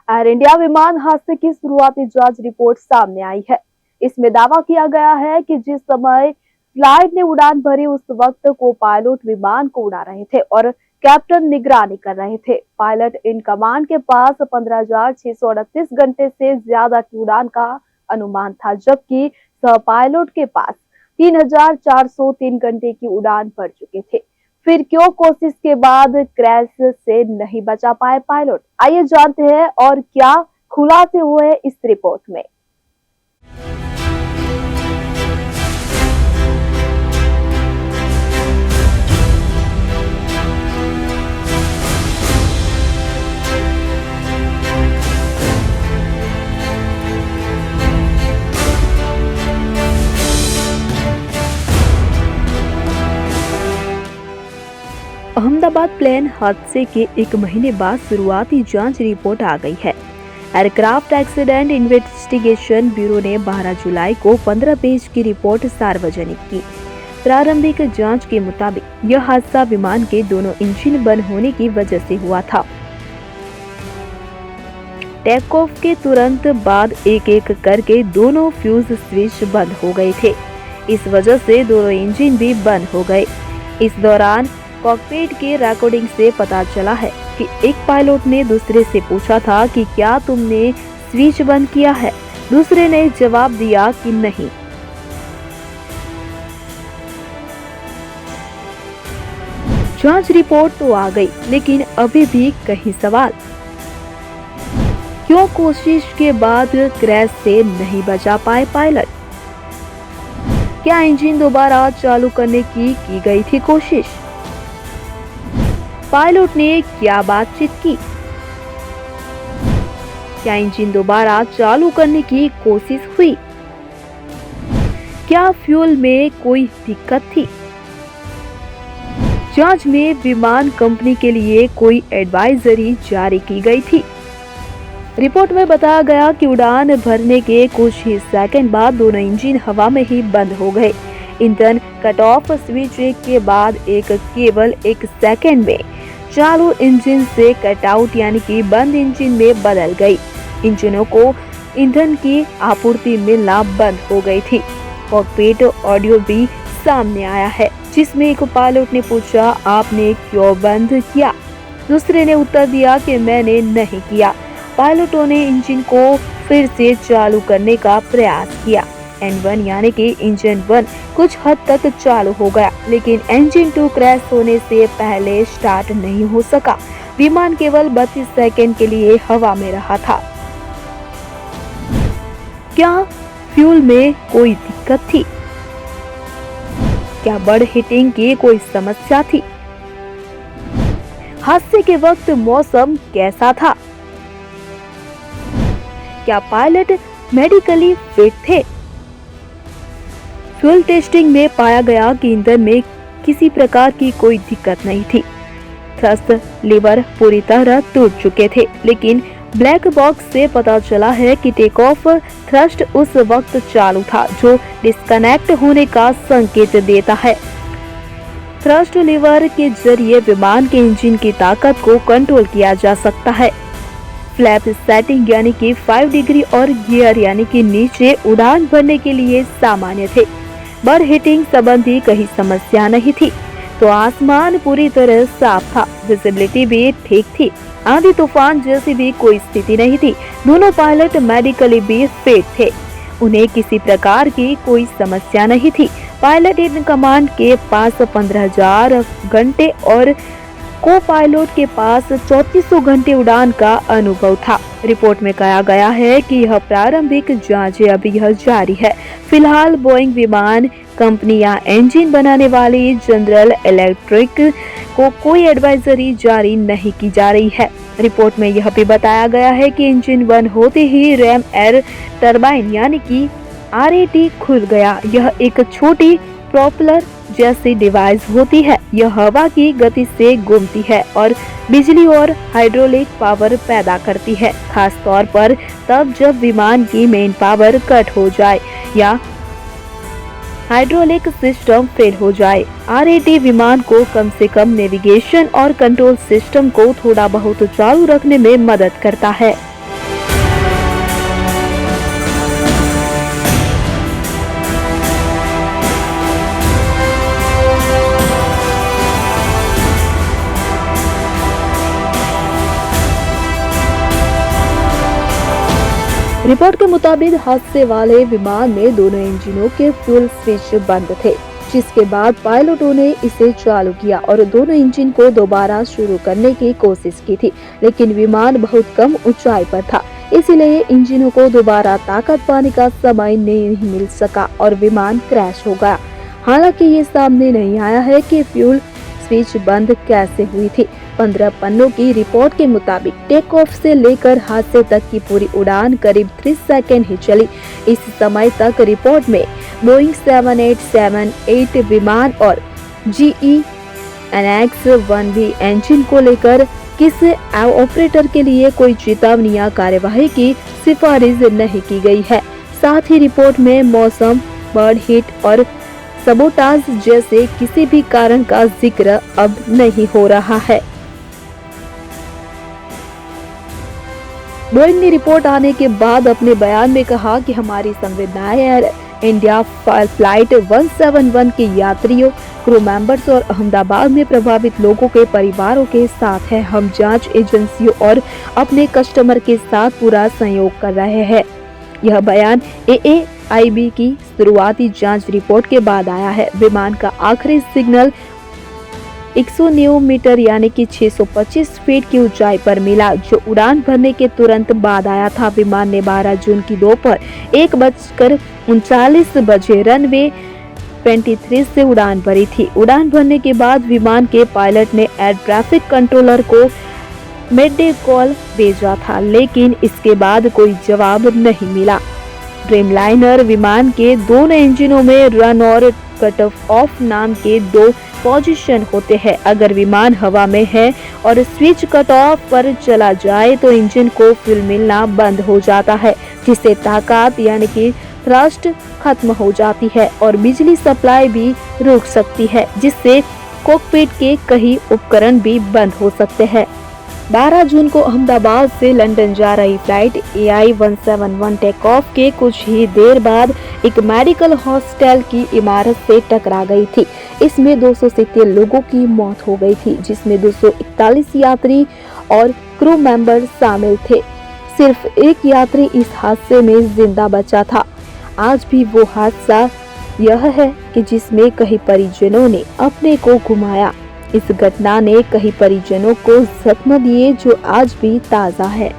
Air India विमान हादसे की शुरुआती जांच रिपोर्ट सामने आई है। इसमें दावा किया गया है कि जिस समय फ्लाइट ने उड़ान भरी उस वक्त को पायलट विमान को उड़ा रहे थे और कैप्टन निगरानी कर रहे थे। पायलट इन कमांड के पास 15,638 घंटे से ज्यादा की उड़ान का अनुमान था, जबकि सह पायलट के पास 3,403 घंटे की उड़ान भर चुके थे। फिर क्यों कोशिश के बाद क्रैश से नहीं बचा पाए पायलट? आइए जानते हैं और क्या खुलासे हुए इस रिपोर्ट में। अहमदाबाद प्लेन हादसे के 1 महीने बाद शुरुआती जांच रिपोर्ट आ गई है। एयरक्राफ्ट एक्सीडेंट इन्वेस्टिगेशन ब्यूरो ने 12 जुलाई को 15 पेज की रिपोर्ट सार्वजनिक की। प्रारंभिक जांच के मुताबिक यह हादसा विमान के दोनों इंजन बंद होने की वजह से हुआ था। टेक ऑफ के तुरंत बाद एक एक करके दोनों फ्यूज स्विच बंद हो गए थे। इस वजह से दोनों इंजन भी बंद हो गए। इस दौरान कॉकपिट के रिकॉर्डिंग से पता चला है कि एक पायलट ने दूसरे से पूछा था कि क्या तुमने स्विच बंद किया है। दूसरे ने जवाब दिया कि नहीं। जांच रिपोर्ट तो आ गई, लेकिन अभी भी कई सवाल। क्यों कोशिश के बाद क्रैश से नहीं बचा पाए पायलट? क्या इंजन दोबारा चालू करने की गई थी कोशिश? पायलट ने क्या बातचीत की? क्या इंजन दोबारा चालू करने की कोशिश हुई? क्या फ्यूल में कोई दिक्कत थी? जांच में विमान कंपनी के लिए कोई एडवाइजरी जारी की गई थी। रिपोर्ट में बताया गया कि उड़ान भरने के कुछ ही सेकंड बाद दोनों इंजन हवा में ही बंद हो गए। इंजन कट ऑफ स्विच के बाद केवल 1 सेकंड में चालू इंजन से कट आउट यानी कि बंद इंजन में बदल गई। इंजनों को ईंधन की आपूर्ति मिलना बंद हो गई थी। कॉकपिट ऑडियो भी सामने आया है, जिसमें एक पायलट ने पूछा, आपने क्यों बंद किया? दूसरे ने उत्तर दिया कि मैंने नहीं किया। पायलटों ने इंजन को फिर से चालू करने का प्रयास किया। N1 यानी कि इंजन 1 कुछ हद तक चालू हो गया, लेकिन इंजन 2 क्रैश होने से पहले स्टार्ट नहीं हो सका। विमान केवल 32 सेकंड के लिए हवा में रहा था। क्या फ्यूल में कोई दिक्कत थी? क्या बर्ड हीटिंग की कोई समस्या थी? हादसे के वक्त मौसम कैसा था? क्या पायलट मेडिकली फिट थे? फ्यूल टेस्टिंग में पाया गया कि ईंधन में किसी प्रकार की कोई दिक्कत नहीं थी। थ्रस्ट लीवर पूरी तरह टूट चुके थे, लेकिन ब्लैक बॉक्स से पता चला है कि टेक ऑफ थ्रस्ट उस वक्त चालू था, जो डिस्कनेक्ट होने का संकेत देता है। थ्रस्ट लीवर के जरिए विमान के इंजन की ताकत को कंट्रोल किया जा सकता है। फ्लैप सेटिंग यानी कि 5 डिग्री और गियर यानी कि नीचे उड़ान भरने के लिए सामान्य थे। बर्ड हीटिंग संबंधी कहीं समस्या नहीं थी, तो आसमान पूरी तरह साफ था। विजिबिलिटी भी ठीक थी। आंधी तूफान जैसी भी कोई स्थिति नहीं थी। दोनों पायलट मेडिकली भी फिट थे। उन्हें किसी प्रकार की कोई समस्या नहीं थी। पायलट इन कमांड के पास 15,000 घंटे और को पायलट के पास 3400 घंटे उड़ान का अनुभव था। रिपोर्ट में कहा गया है कि यह प्रारंभिक जांच अभी यह जारी है। फिलहाल बोइंग विमान कंपनी या इंजन बनाने वाली जनरल इलेक्ट्रिक को कोई एडवाइजरी जारी नहीं की जा रही है। रिपोर्ट में यह भी बताया गया है कि इंजन बंद होते ही रैम एयर टरबाइन यानी कि RAT खुल गया। यह एक छोटी प्रोपेलर जैसी डिवाइस होती है। यह हवा की गति से घूमती है और बिजली और हाइड्रोलिक पावर पैदा करती है, खास तौर पर तब जब विमान की मेन पावर कट हो जाए या हाइड्रोलिक सिस्टम फेल हो जाए। RAT विमान को कम से कम नेविगेशन और कंट्रोल सिस्टम को थोड़ा बहुत चालू रखने में मदद करता है। रिपोर्ट के मुताबिक हादसे वाले विमान में दोनों इंजनों के फ्यूल स्विच बंद थे, जिसके बाद पायलटों ने इसे चालू किया और दोनों इंजन को दोबारा शुरू करने की कोशिश की थी, लेकिन विमान बहुत कम ऊंचाई पर था, इसलिए इंजनों को दोबारा ताकत पाने का समय नहीं मिल सका और विमान क्रैश हो गया। हालांकि ये सामने नहीं आया है कि फ्यूल स्विच बंद कैसे हुई थी। 15 पन्नों की रिपोर्ट के मुताबिक टेक ऑफ से लेकर हादसे तक की पूरी उड़ान करीब 30 सेकंड ही चली। इस समय तक रिपोर्ट में बोइंग 7878 विमान और GE NX-1B इंजन को लेकर किसी ऑपरेटर के लिए कोई चेतावनी या कार्यवाही की सिफारिश नहीं की गई है। साथ ही रिपोर्ट में मौसम, बर्ड हिट और सबोटाज जैसे किसी भी कारण का जिक्र अब नहीं हो रहा है। बोइंग ने रिपोर्ट आने के बाद अपने बयान में कहा कि हमारी संवेदनाएं एयर इंडिया फ्लाइट 171 के यात्रियों, क्रू मेंबर्स और अहमदाबाद में प्रभावित लोगों के परिवारों के साथ है। हम जांच एजेंसियों और अपने कस्टमर के साथ पूरा सहयोग कर रहे हैं। यह बयान AAIB की शुरुआती जांच रिपोर्ट के बाद आया है। विमान का आखिरी सिग्नल 109 मीटर यानी कि 625 फीट की ऊंचाई पर मिला, जो उड़ान भरने के तुरंत बाद आया था। विमान ने 12 जून की दोपहर 1:39 बजे रनवे 23 से उड़ान भरी थी। उड़ान भरने के बाद विमान के पायलट ने एयर ट्रैफिक कंट्रोलर को मिडडे कॉल भेजा था, लेकिन इसके बाद कोई जवाब नहीं मिला। ड्रीमलाइनर विमान के दोनों इंजनों में रन और कट ऑफ नाम के 2 पोजीशन होते हैं। अगर विमान हवा में है और स्विच कट ऑफ पर चला जाए तो इंजन को फ्यूल मिलना बंद हो जाता है, जिससे ताकत यानी कि थ्रस्ट खत्म हो जाती है और बिजली सप्लाई भी रुक सकती है, जिससे कॉकपिट के कई उपकरण भी बंद हो सकते हैं। 12 जून को अहमदाबाद से लंदन जा रही फ्लाइट AI-171 टेक ऑफ के कुछ ही देर बाद एक मेडिकल हॉस्टल की इमारत से टकरा गई थी। इसमें 270 लोगों की मौत हो गई थी, जिसमें 241 यात्री और क्रू मेंबर शामिल थे। सिर्फ एक यात्री इस हादसे में जिंदा बचा था। आज भी वो हादसा यह है कि जिसमें कई परिजनों ने अपने को गुमाया। इस घटना ने कई परिजनों को जख्म दिए जो आज भी ताज़ा है।